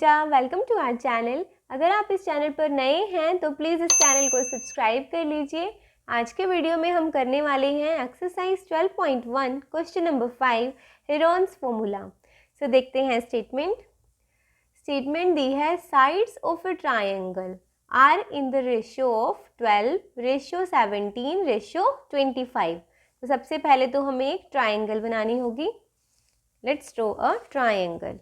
बेटा, welcome to our channel. अगर आप इस चैनल पर नए हैं तो प्लीज़ इस चैनल को सब्सक्राइब कर लीजिए। आज के वीडियो में हम करने वाले हैं exercise 12.1 question number 5 Heron's formula. So देखते हैं स्टेटमेंट दी है sides of a triangle are in the ratio of 12, ratio 17, ratio 25। तो सबसे पहले तो हमें एक ट्राइंगल बनानी होगी। Let's draw a triangle.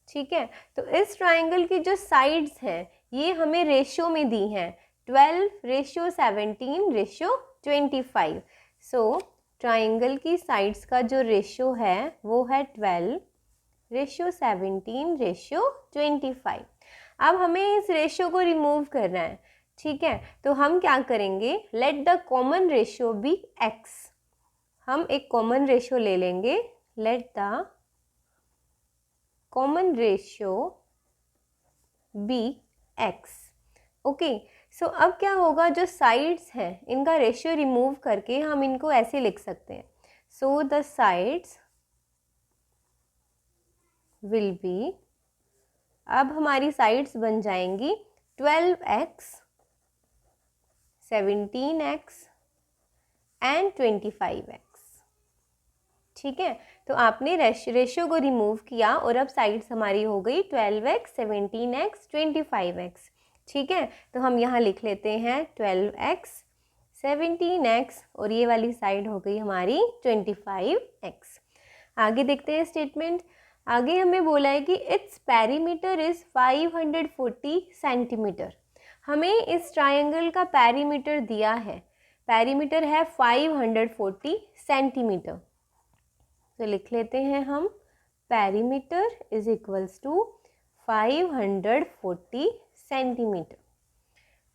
ठीक है, तो इस ट्राइंगल की जो साइड्स हैं ये हमें रेशियो में दी हैं 12, रेशियो 17, रेशियो 25। सो ट्राइंगल की साइड्स का जो रेशियो है वो है 12, रेशियो 17, रेशियो 25। अब हमें इस रेशियो को रिमूव करना है। ठीक है, तो हम क्या करेंगे, let the common ratio be x। हम एक कॉमन रेशियो ले लेंगे, let the common ratio be x। Okay, so अब क्या होगा, जो साइड्स हैं इनका रेशियो रिमूव करके हम इनको ऐसे लिख सकते हैं। सो द साइड्स विल बी, अब हमारी साइड्स बन जाएंगी 12x, 17x एंड 25x। ठीक है, तो आपने रेशियो को रिमूव किया और अब साइड्स हमारी हो गई 12x, 17x, 25x। ठीक है, तो हम यहाँ लिख लेते हैं 12x, 17x और ये वाली साइड हो गई हमारी 25x। आगे देखते हैं स्टेटमेंट। आगे हमें बोला है कि इट्स पेरीमीटर इज़ 540 सेंटीमीटर। हमें इस ट्रायंगल का पेरीमीटर दिया है, पेरीमीटर है 540 सेंटीमीटर। तो लिख लेते हैं हम perimeter is equals to 540 centimetre.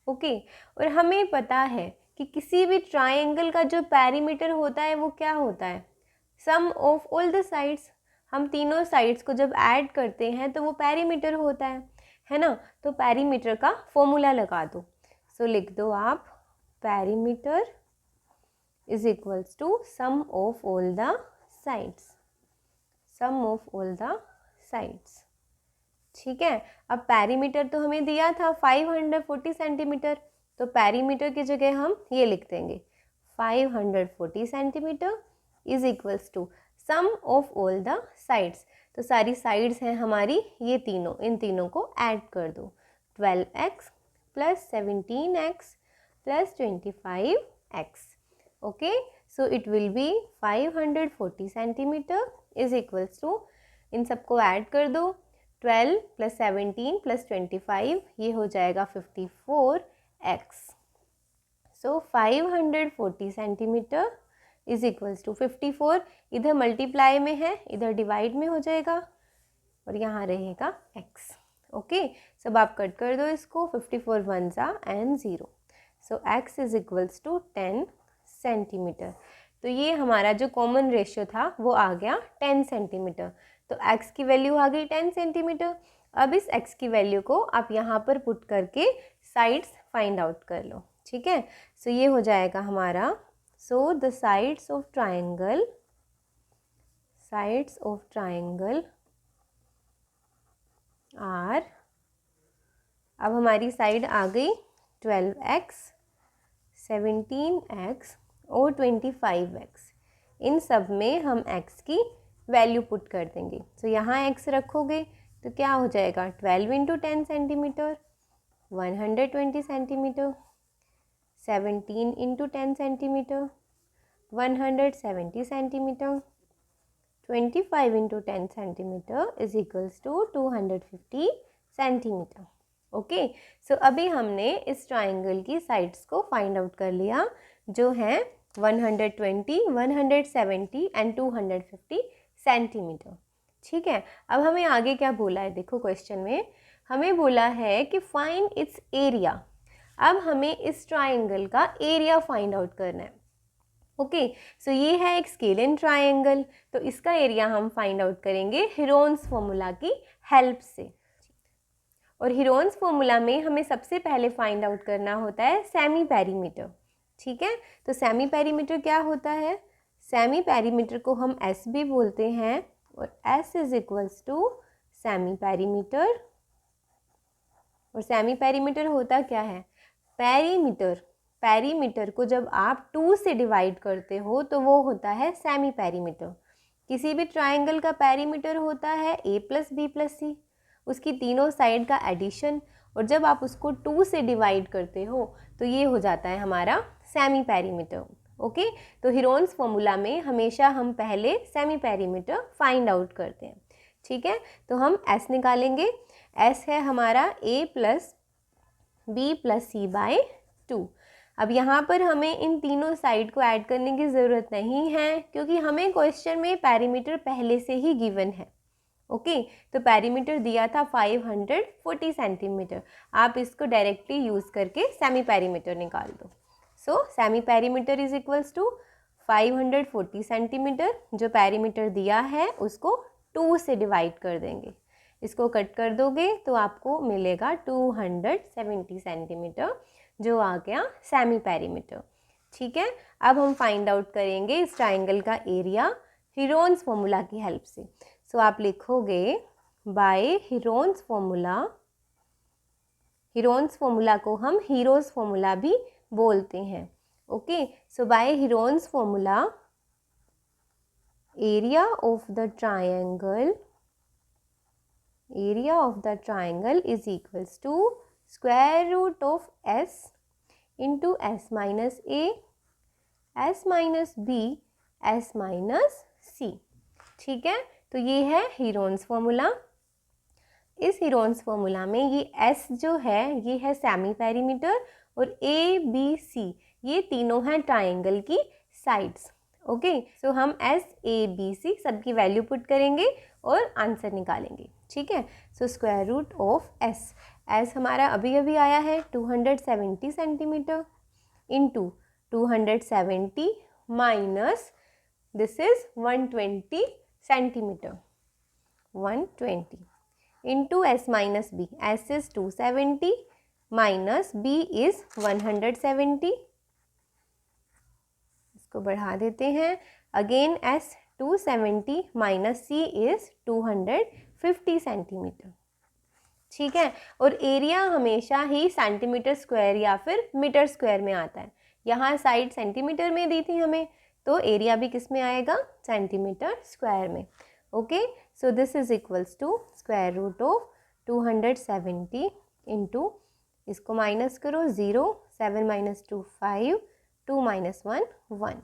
Okay, और हमें पता है कि किसी भी ट्राइंगल का जो पेरीमीटर होता है वो क्या होता है, सम ऑफ ऑल द साइड्स। हम तीनों साइड्स को जब ऐड करते हैं तो वो पेरीमीटर होता है ना। तो पेरीमीटर का फॉर्मूला लगा दो। सो लिख दो आप perimeter is equals to sum of all the sides, sum of all the sides. ठीक है, अब पेरीमीटर तो हमें दिया था 540 सेंटीमीटर, तो पेरीमीटर की जगह हम ये लिख देंगे 540 centimetre is equals to sum of all the sides. तो सारी साइड्स हैं हमारी ये तीनों, इन तीनों को ऐड कर दो, 12x plus 17x plus 25x। Okay, so it will be 540 centimetre is equals to, इन सबको ऐड कर दो, 12 प्लस 17 प्लस 25, ये हो जाएगा 54x। So 540 centimetre is equals to 54, इधर मल्टीप्लाई में है इधर डिवाइड में हो जाएगा और यहाँ रहेगा x। ओके, सब आप कट कर दो इसको, 54 1 सा and 0। So x is equals to 10 centimetre. तो ये हमारा जो कॉमन रेशियो था वो आ गया 10 सेंटीमीटर। तो x की वैल्यू आ गई 10 सेंटीमीटर। अब इस x की वैल्यू को आप यहाँ पर पुट करके साइड्स फाइंड आउट कर लो। ठीक है, सो ये हो जाएगा हमारा, so the sides of triangle, sides of triangle are, अब हमारी साइड आ गई 12x, 17x और 25x। इन सब में हम x की वैल्यू पुट कर देंगे। तो यहाँ x रखोगे तो क्या हो जाएगा, 12 into 10 centimetre 120 centimetre, 17 into 10 centimetre 170 centimetre, 25 into 10 centimetre is equals to 250 centimetre. Okay, so अभी हमने इस ट्राइंगल की साइड्स को फाइंड आउट कर लिया जो है 120, 170 एंड 250 सेंटीमीटर। ठीक है, अब हमें आगे क्या बोला है, देखो क्वेश्चन में हमें बोला है कि फाइंड इट्स एरिया। अब हमें इस ट्राइंगल का एरिया फाइंड आउट करना है। ओके, सो ये है एक स्केलिन ट्राइंगल, तो इसका एरिया हम फाइंड आउट करेंगे हेरोन्स फॉर्मूला की हेल्प से। और हेरोन्स फॉर्मूला में हमें सबसे पहले फाइंड आउट करना होता है सेमी पेरीमीटर। ठीक है, तो सेमी पेरीमीटर क्या होता है, सेमी पेरीमीटर को हम एस भी बोलते हैं और S is equals to semi perimeter. और सेमी पेरीमीटर होता क्या है? पेरीमीटर को जब आप 2 से डिवाइड करते हो तो वो होता है सेमी पेरीमीटर। किसी भी ट्राइंगल का पेरीमीटर होता है a प्लस बी प्लस सी, उसकी तीनों साइड का एडिशन, और जब आप उसको 2 से डिवाइड करते हो तो ये हो जाता है हमारा सेमी पेरीमीटर। ओके, तो हीरोन्स फॉर्मूला में हमेशा हम पहले सेमी पेरीमीटर फाइंड आउट करते हैं। ठीक है, तो हम S निकालेंगे। S है हमारा a plus b plus c by 2। अब यहाँ पर हमें इन तीनों साइड को ऐड करने की ज़रूरत नहीं है, क्योंकि हमें क्वेश्चन में पेरीमीटर पहले से ही गिवन है। ओके, तो पेरीमीटर दिया था 540 सेंटीमीटर। आप इसको डायरेक्टली यूज़ करके सेमी पेरीमीटर निकाल दो। So semi perimeter is equals to 540 centimetre. जो पेरीमीटर दिया है उसको 2 से डिवाइड कर देंगे, इसको कट कर दोगे तो आपको मिलेगा 270 सेंटीमीटर, जो आ गया सेमी पेरीमीटर। ठीक है, अब हम फाइंड आउट करेंगे इस ट्राइंगल का एरिया हीरोन्स फॉर्मूला की हेल्प से। सो आप लिखोगे बाय हीरोन्स फॉर्मूला को हम हीरोज फॉर्मूला भी बोलते हैं। Okay, so by Heron's formula area of the triangle is equals to square root of s into s minus a, s minus b, s minus c। ठीक है, तो ये है हीरोन्स फॉर्मूला। इस हीरोन्स फॉर्मूला में ये s जो है ये है सेमी पेरीमीटर, और a b c ये तीनों हैं ट्राइंगल की साइड्स। ओके, सो हम s a b c सबकी वैल्यू पुट करेंगे और आंसर निकालेंगे। ठीक है, so square root of s हमारा अभी अभी आया है 270 centimetre into 270 minus this is 120 centimetre, 120 into s minus b, s is 270 minus b is 170, इसको बढ़ा देते हैं। Again s 270 minus c is 250 centimetre. ठीक है, और एरिया हमेशा ही सेंटीमीटर स्क्वायर या फिर मीटर स्क्वायर में आता है। यहाँ साइड सेंटीमीटर में दी थी हमें, तो एरिया भी किस में आएगा? सेंटीमीटर स्क्वायर में। Okay, so this is equals to square root of 270 into, इसको माइनस करो 0, 7 minus 2 5, 2 minus 1 1,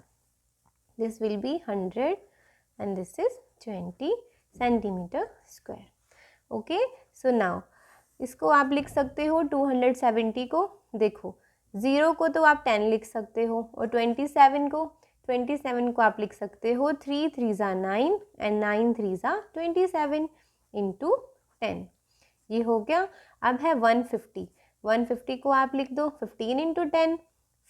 this will be 100 and this is 20 centimetre square. Okay, so now इसको आप लिख सकते हो 270 को, देखो 0 को तो आप 10 लिख सकते हो, और 27 को आप लिख सकते हो 3 3 ज़ा 9 एंड 9 3 ज़ा 27 इंटू 10, ये हो गया। अब है 150 को आप लिख दो 15 इंटू 10,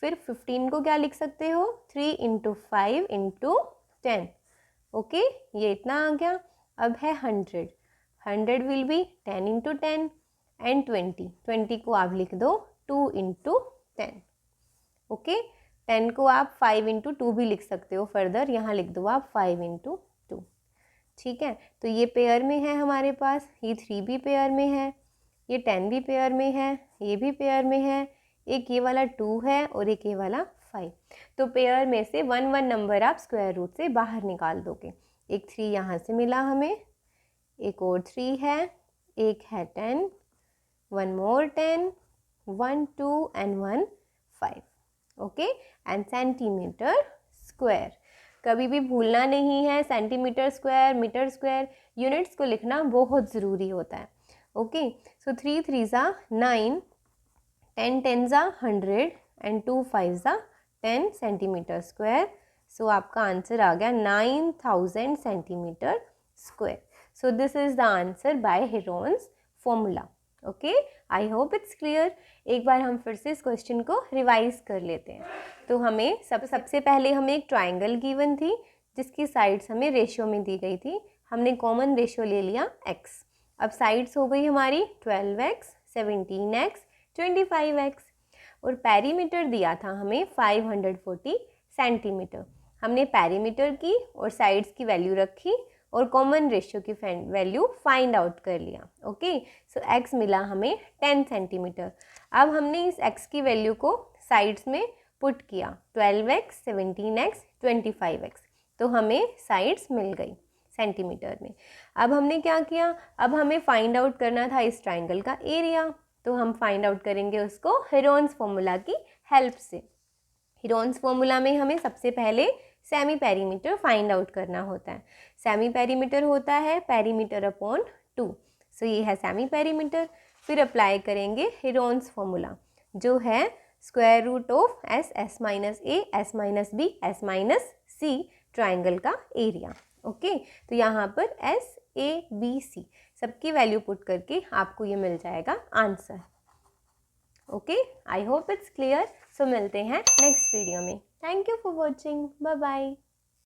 फिर 15 को क्या लिख सकते हो? 3 इंटू 5 इंटू 10। ओके, ये इतना आ गया। अब है 100 विल बी 10 इंटू 10 एंड 20 को आप लिख दो 2 इंटू 10। ओके, 10 को आप 5 इंटू 2 भी लिख सकते हो, फर्दर यहाँ लिख दो आप 5 इंटू 2। ठीक है, तो ये पेयर में है हमारे पास, ये 3 भी पेयर में है, ये 10 भी पेयर में है, ये भी पेयर में है, एक ये वाला 2 है और एक ये वाला 5। तो पेयर में से 1 1 नंबर आप स्क्वायर रूट से बाहर निकाल दोगे। एक 3 यहाँ से मिला हमें, एक और 3 है, एक है 10, 1 more 10, 1 2 and 1 5। Okay, and centimetre square कभी भी भूलना नहीं है, centimetre square, metre square, units को लिखना बहुत ज़रूरी होता है। ओके, सो 3 3 ज़ा 9, 10 10 ज़ा 100 एंड 2 5 ज़ा 10 सेंटीमीटर स्क्वायर। सो आपका आंसर आ गया 9000 centimetre square. So this is the answer by Heron's formula. Okay, I hope it's clear. एक बार हम फिर से इस क्वेश्चन को रिवाइज कर लेते हैं। तो हमें सबसे पहले हमें एक ट्राइंगल गिवन थी जिसकी साइड्स हमें रेशियो में दी गई थी। हमने कॉमन रेशियो ले लिया x। अब साइड्स हो गई हमारी 12x, 17x, 25x, और पेरीमीटर दिया था हमें 540 सेंटीमीटर। हमने पेरीमीटर की और साइड्स की वैल्यू रखी और कॉमन रेशियो की वैल्यू फाइंड आउट कर लिया। ओके, सो x मिला हमें 10 सेंटीमीटर। अब हमने इस x की वैल्यू को साइड्स में पुट किया, 12x, 17x, 25x, तो हमें साइड्स मिल गई सेंटीमीटर में। अब हमने क्या किया, अब हमें फाइंड आउट करना था इस ट्राइंगल का एरिया, तो हम फाइंड आउट करेंगे उसको हेरोन्स फॉर्मूला की हेल्प से। हेरोन्स फॉर्मूला में हमें सबसे पहले सेमी पेरीमीटर फाइंड आउट करना होता है। सेमी पेरीमीटर होता है पेरीमीटर अपॉन 2, सो ये है सेमी पेरीमीटर। फिर अप्लाई करेंगे हेरोन्स फॉर्मूला जो है square root of s minus a s minus b s minus c triangle का एरिया। ओके, तो यहाँ पर एस ए बी सी सबकी वैल्यू पुट करके आपको ये मिल जाएगा answer. Okay, I hope it's clear. So मिलते हैं नेक्स्ट वीडियो में। Thank you for watching, bye bye.